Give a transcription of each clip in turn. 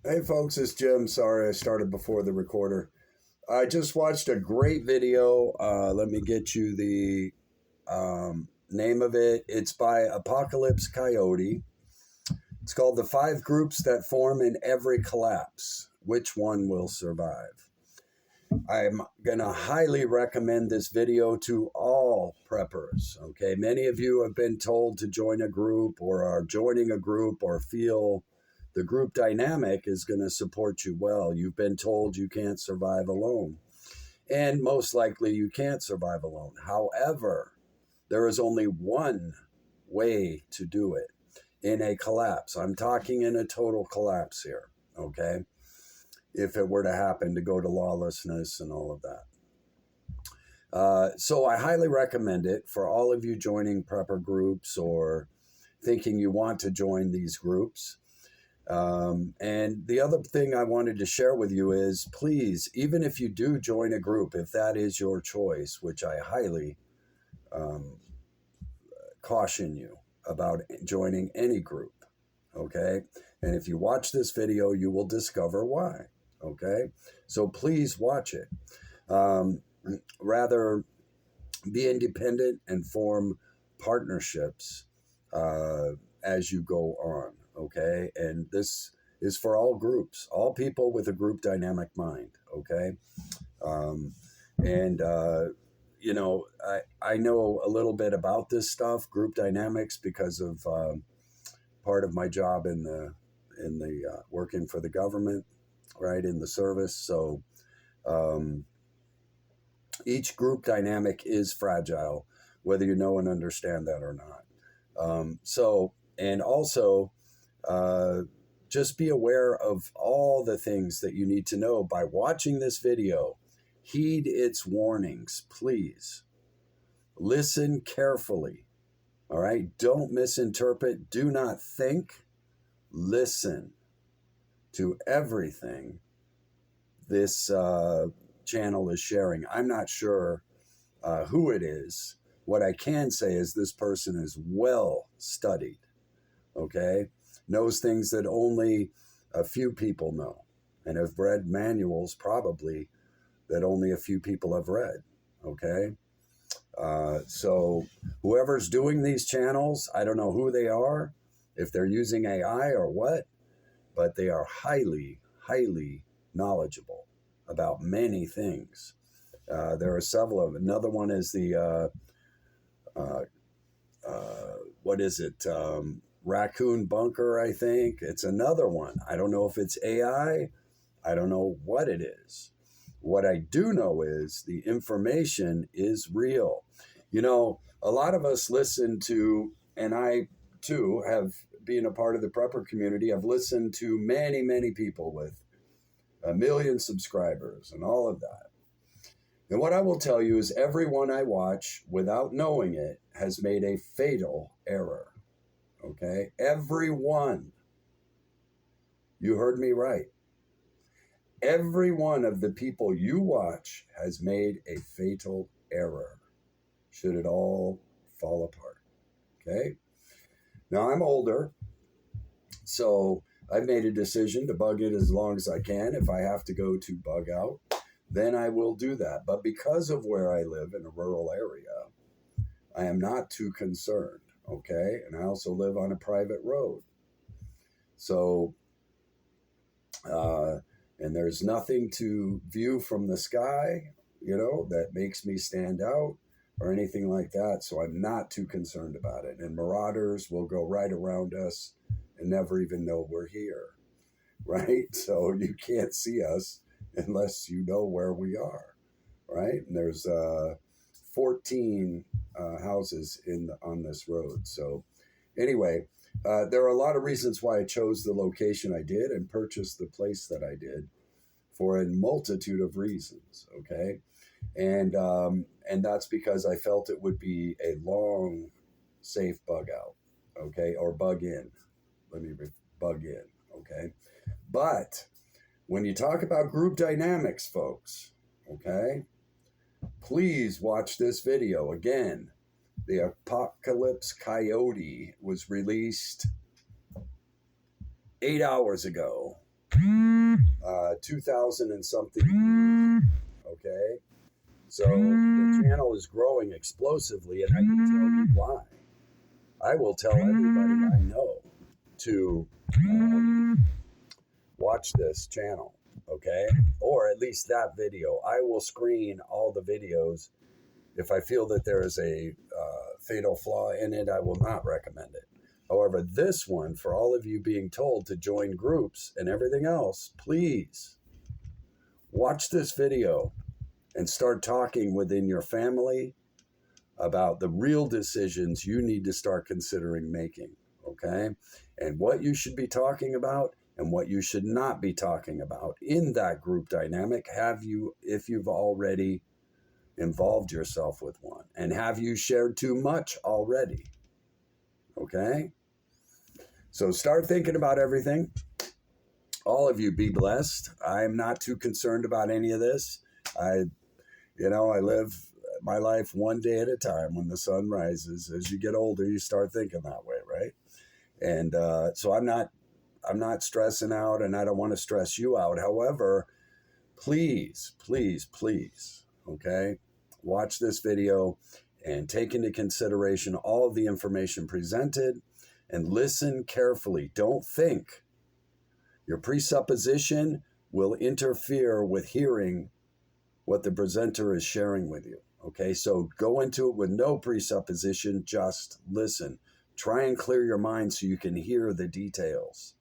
Hey folks, it's Jim. Sorry I started before the recorder. I just watched a great video. Let me get you the name of it. It's by Apocalypse Coyote. It's called The Five Groups That Form in Every Collapse. Which one will survive? I'm going to highly recommend this video to all preppers. Okay, many of you have been told to join a group or are joining a group or feel the group dynamic is going to support you well. You've been told you can't survive alone, and most likely you can't survive alone. However, there is only one way to do it in a collapse. I'm talking in a total collapse here, okay? If it were to happen, to go to lawlessness and all of that. So I highly recommend it for all of you joining prepper groups or thinking you want to join these groups. And the other thing I wanted to share with you is, please, even if you do join a group, if that is your choice, which I highly caution you about joining any group, okay? And if you watch this video, you will discover why, okay? So please watch it. Rather be independent and form partnerships as you go on, okay? And this is for all groups, all people with a group dynamic mind, okay? And you know, I know a little bit about this stuff, group dynamics, because of part of my job in the working for the government, right, in the service. So each group dynamic is fragile, whether you know and understand that or not. And also, just be aware of all the things that you need to know by watching this video. Heed its warnings, please. Listen carefully. All right? Don't misinterpret. Do not think. Listen to everything this channel is sharing. I'm not sure who it is. What I can say is this person is well studied, okay? Knows things that only a few people know, and have read manuals probably that only a few people have read, okay? So whoever's doing these channels, I don't know who they are, if they're using AI or what, but they are highly, highly knowledgeable about many things. There are several of them. Another one is the, what is it? Raccoon Bunker, I think. It's another one. I don't know if it's AI. I don't know what it is. What I do know is the information is real. You know, a lot of us listen to, and I too have been a part of the prepper community. I've listened to many, many people with a million subscribers and all of that. And what I will tell you is everyone I watch without knowing it has made a fatal error. Okay? Everyone. You heard me right. Every one of the people you watch has made a fatal error, should it all fall apart. Okay? Now I'm older, so I've made a decision to bug in as long as I can. If I have to go to bug out, then I will do that. But because of where I live in a rural area, I am not too concerned, okay? And I also live on a private road. So, and there's nothing to view from the sky, you know, that makes me stand out or anything like that. So I'm not too concerned about it. And marauders will go right around us and never even know we're here, right? So you can't see us unless you know where we are, right? And there's 14 houses on this road. So anyway, there are a lot of reasons why I chose the location I did and purchased the place that I did for a multitude of reasons, okay? And that's because I felt it would be a long, safe bug out, okay? Or bug in. Bug in, okay? But when you talk about group dynamics, folks, okay, please watch this video. Again, the Apocalypse Coyote was released 8 hours ago. 2,000 and something views. Okay, so the channel is growing explosively, and I can tell you why. I will tell everybody I know to watch this channel, okay? Or at least that video. I will screen all the videos. If I feel that there is a fatal flaw in it, I will not recommend it. However, this one, for all of you being told to join groups and everything else, please watch this video and start talking within your family about the real decisions you need to start considering making, okay? And what you should be talking about and what you should not be talking about in that group dynamic. Have you, if you've already involved yourself with one, and have you shared too much already? Okay? So start thinking about everything. All of you be blessed. I am not too concerned about any of this. I live my life one day at a time. When the sun rises, as you get older, you start thinking that way, right? And so I'm not stressing out, and I don't want to stress you out. However, please, okay, watch this video and take into consideration all of the information presented and listen carefully. Don't think. Your presupposition will interfere with hearing what the presenter is sharing with you. Okay, so go into it with no presupposition, just listen. Try and clear your mind so you can hear the details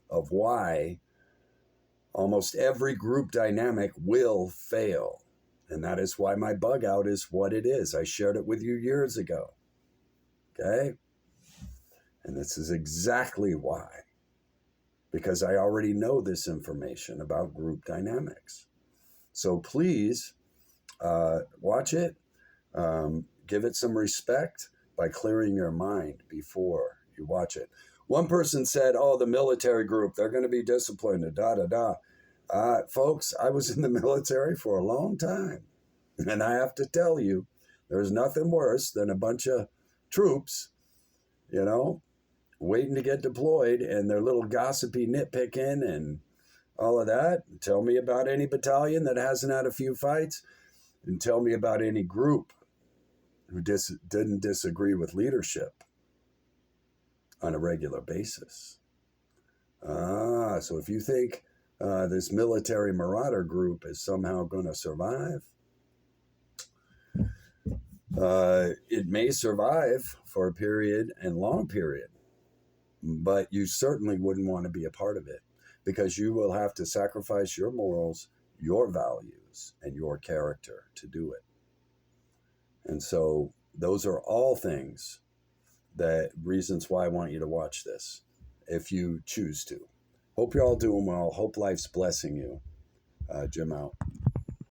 of why almost every group dynamic will fail. And that is why my bug out is what it is. I shared it with you years ago. Okay? And this is exactly why. Because I already know this information about group dynamics. So please watch it. Give it some respect by clearing your mind before you watch it. One person said, oh, the military group, they're going to be disciplined, folks, I was in the military for a long time. And I have to tell you, there's nothing worse than a bunch of troops, waiting to get deployed, and their little gossipy nitpicking and all of that. Tell me about any battalion that hasn't had a few fights, and tell me about any group who didn't disagree with leadership on a regular basis. So if you think this military marauder group is somehow going to survive, it may survive for a period and long period, but you certainly wouldn't want to be a part of it, because you will have to sacrifice your morals, your values, and your character to do it. And so those are all reasons why I want you to watch this, if you choose to. Hope you're all doing well. Hope life's blessing you. Jim out.